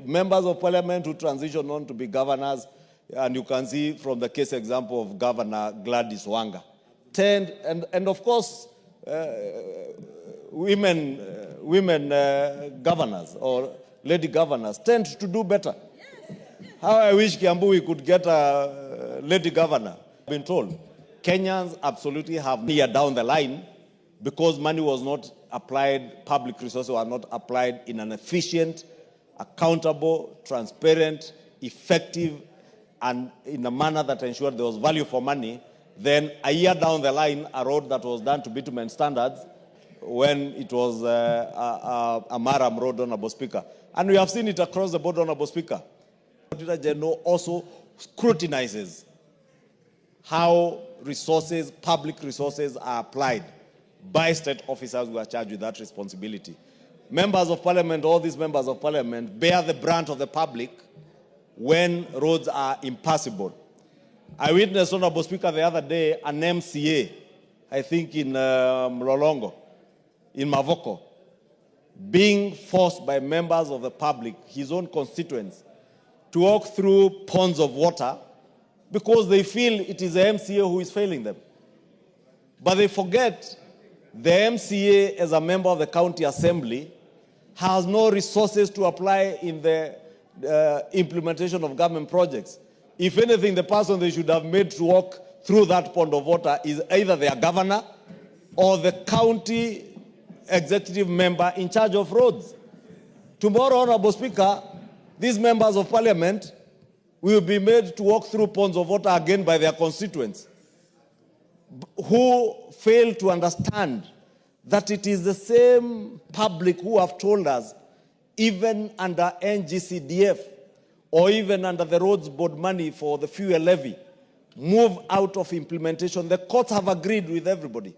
members of parliament who transition on to be governors, and you can see from the case example of Governor Gladys Wanga, and of course, women governors or lady governors tend to do better. How I wish Kiambu we could get a lady governor. I've been told Kenyans absolutely have near down the line because money was not applied, public resources were not applied in an efficient, accountable, transparent, effective, and in a manner that ensured there was value for money. Then a year down the line, a road that was done to bitumen standards when it was a Maram road, Honorable Speaker. And we have seen it across the board, Honorable Speaker. Auditor General also scrutinizes how resources, public resources are applied by state officers who are charged with that responsibility. Members of parliament, all these members of parliament bear the brunt of the public when roads are impassable. I witnessed, Honorable Speaker, the other day, an MCA, I think in Mlolongo, in Mavoko, being forced by members of the public, his own constituents, to walk through ponds of water because they feel it is the MCA who is failing them. But they forget the MCA, as a member of the county assembly, has no resources to apply in the implementation of government projects. If anything, the person they should have made to walk through that pond of water is either their governor or the county executive member in charge of roads. Tomorrow, Honorable Speaker, these members of parliament will be made to walk through ponds of water again by their constituents who fail to understand that it is the same public who have told us, even under NGCDF or even under the roads board money for the fuel levy, move out of implementation. The courts have agreed with everybody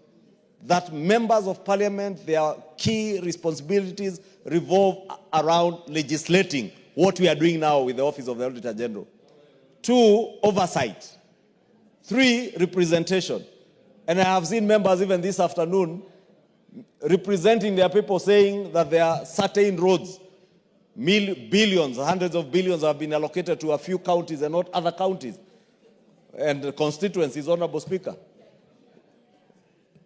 that members of parliament, their key responsibilities revolve around legislating what we are doing now with the Office of the Auditor General. 2, oversight. 3, representation. And I have seen members even this afternoon representing their people saying that there are certain roads, billions, hundreds of billions have been allocated to a few counties and not other counties and the constituencies, Honorable Speaker.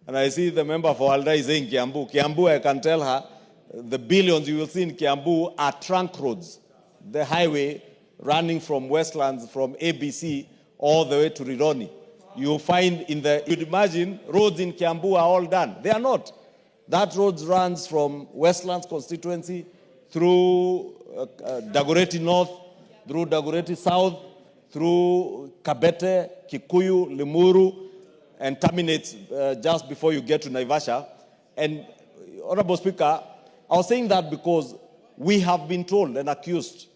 And I see the member for Alda is saying Kiambu. Kiambu, I can tell her, the billions you will see in Kiambu are trunk roads. The highway running from Westlands, from ABC, all the way to Rironi. You find you'd imagine roads in Kiambu are all done. They are not. That road runs from Westlands constituency through Dagoretti North, through Dagoretti South, through Kabete, Kikuyu, Limuru, and terminates just before you get to Naivasha. And, Honorable Speaker, I was saying that because we have been told and accused,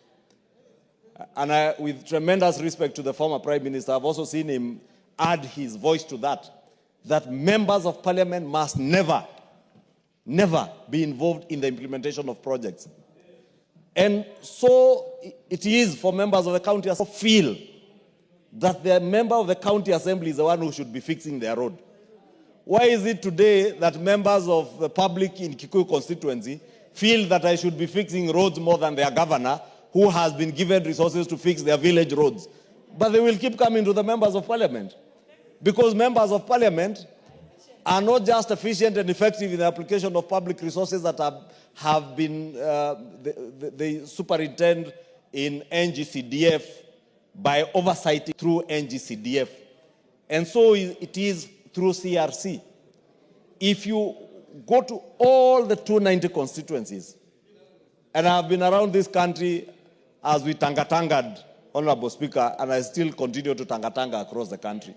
and with tremendous respect to the former Prime Minister, I've also seen him add his voice to that members of parliament must never be involved in the implementation of projects. And so it is for members of the county assembly to feel that the member of the county assembly is the one who should be fixing their road. Why is it today that members of the public in Kikuyu constituency feel that I should be fixing roads more than their governor, who has been given resources to fix their village roads? But they will keep coming to the members of parliament because members of parliament are not just efficient and effective in the application of public resources that have been, they superintend in NGCDF by oversight through NGCDF. And so it is through CRC. If you go to all the 290 constituencies, and I've been around this country as we tangatangad, Honorable Speaker, and I still continue to tangatanga across the country,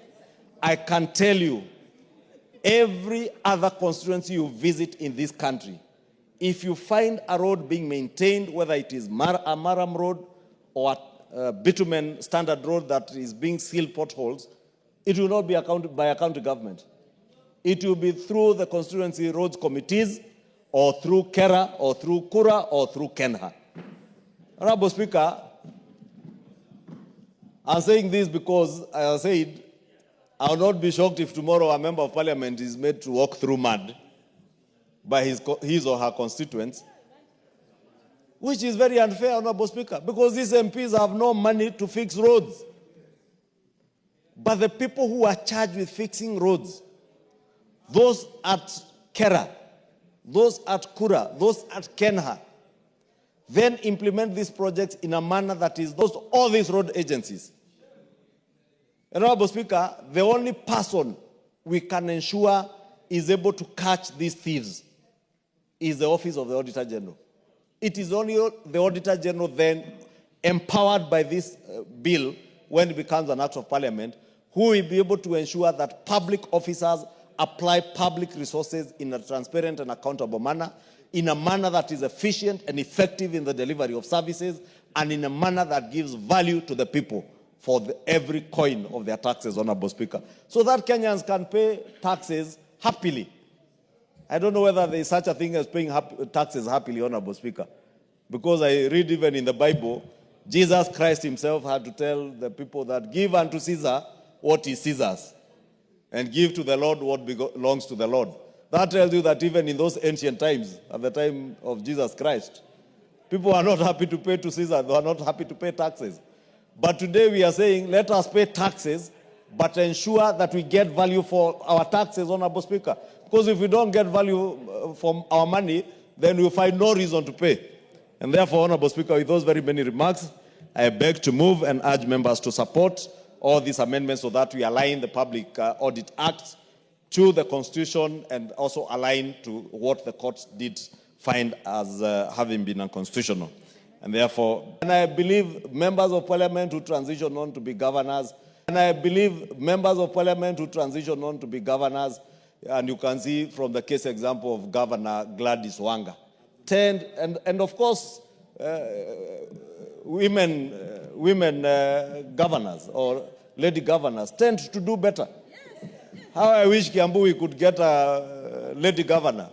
I can tell you, every other constituency you visit in this country, if you find a road being maintained, whether it is a Maram road or a bitumen standard road that is being sealed potholes, it will not be accounted by a county government. It will be through the constituency roads committees or through KERA or through KURA or through KENHA. Honorable Speaker, I'm saying this because, as I said, I will not be shocked if tomorrow a member of parliament is made to walk through mud by his or her constituents. which is very unfair, Honorable Speaker, because these MPs have no money to fix roads. But the people who are charged with fixing roads, those at Kera, those at Kura, those at Kenha, then implement these projects in a manner that is all these road agencies. Honorable Speaker, the only person we can ensure is able to catch these thieves is the Office of the Auditor General. It is only the Auditor General then, empowered by this bill, when it becomes an act of parliament, who will be able to ensure that public officers apply public resources in a transparent and accountable manner, in a manner that is efficient and effective in the delivery of services, and in a manner that gives value to the people for every coin of their taxes, Honorable Speaker, so that Kenyans can pay taxes happily. I don't know whether there is such a thing as paying taxes happily, Honorable Speaker, because I read even in the Bible, Jesus Christ himself had to tell the people that give unto Caesar what is Caesar's, and give to the Lord what belongs to the Lord. That tells you that even in those ancient times, at the time of Jesus Christ, people are not happy to pay to Caesar, they are not happy to pay taxes. But today we are saying, let us pay taxes, but ensure that we get value for our taxes, Honorable Speaker. Because if we don't get value from our money, then we'll find no reason to pay. And therefore, Honorable Speaker, with those very many remarks, I beg to move and urge members to support all these amendments so that we align the Public Audit Act to the Constitution and also align to what the courts did find as having been unconstitutional. And therefore, and I believe members of parliament who transition on to be governors, and you can see from the case example of Governor Gladys Wanga, and of course, women governors or lady governors tend to do better. How I wish Kiambu we could get a lady governor